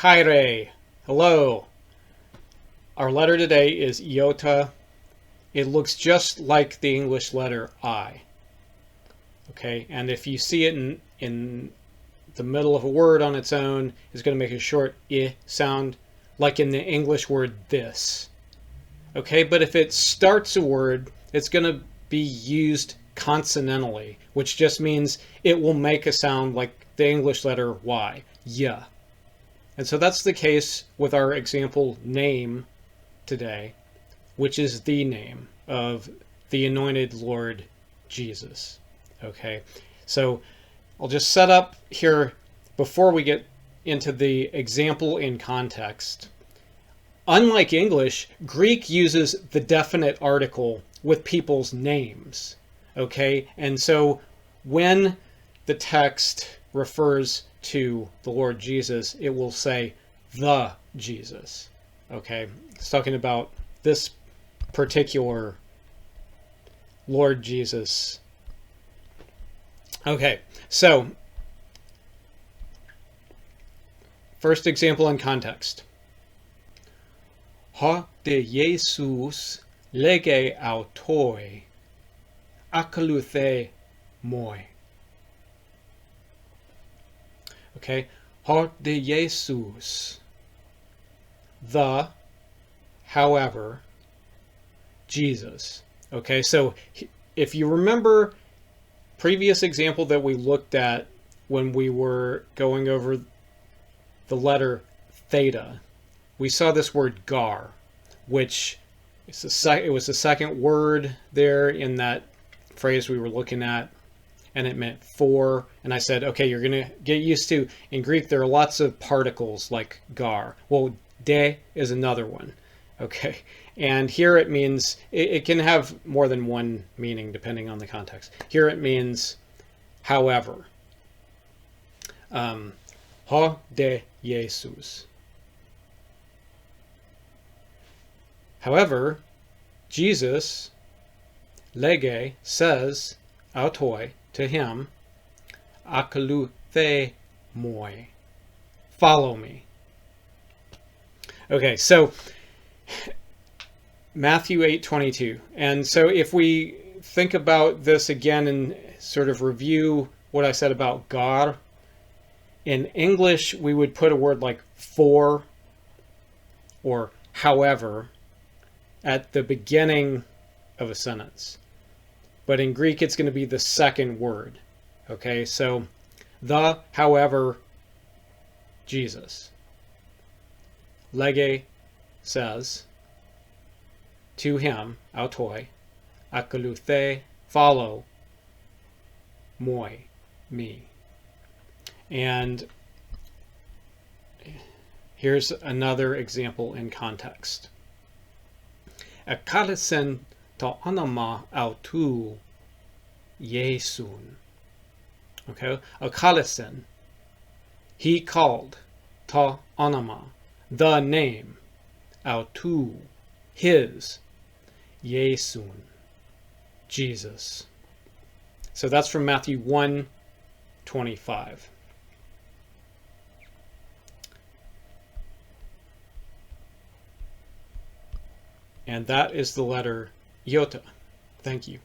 Kaire. Hello. Our letter today is Iota. It looks just like the English letter I. Okay, and if you see it in the middle of a word on its own, it's going to make a short I sound, like in the English word this. Okay, but if it starts a word, it's going to be used consonantally, which just means it will make a sound like the English letter Y. Yeah. And so that's the case with our example name today, which is the name of the anointed Lord Jesus. Okay, so I'll just set up here before we get into the example in context. Unlike English, Greek uses the definite article with people's names. Okay, and so when the text refers to the Lord Jesus, it will say the Jesus. Okay, it's talking about this particular Lord Jesus. Okay, so first example in context. Ha de Jesus lege autoi akaluthe moi. Okay, ha de Jesus. The, however, Jesus. Okay, so if you remember previous example that we looked at when we were going over the letter theta, we saw this word gar, which it was the second word there in that phrase we were looking at, and it meant for. And I said, okay, you're going to get used to, in Greek, there are lots of particles like gar. Well, de is another one. Okay. And here it means, it can have more than one meaning depending on the context. Here it means, however. Ha de Jesus. However, Jesus, lege, says, autoi, to him, akaluthe moi, follow me. Okay, so Matthew 8:22. And so if we think about this again and sort of review what I said about gar, in English we would put a word like for or however at the beginning of a sentence. But in Greek it's going to be the second word. Okay, so the, however, Jesus. Lege says, to him, autoi, akaluthe, follow, moi, me. And here's another example in context. Akalisen to anama autu Yesun. Okay, akalisen, he called, ta anama, the name, autu, his, Yesun, Jesus. So that's from Matthew 1:25. And that is the letter Iota. Thank you.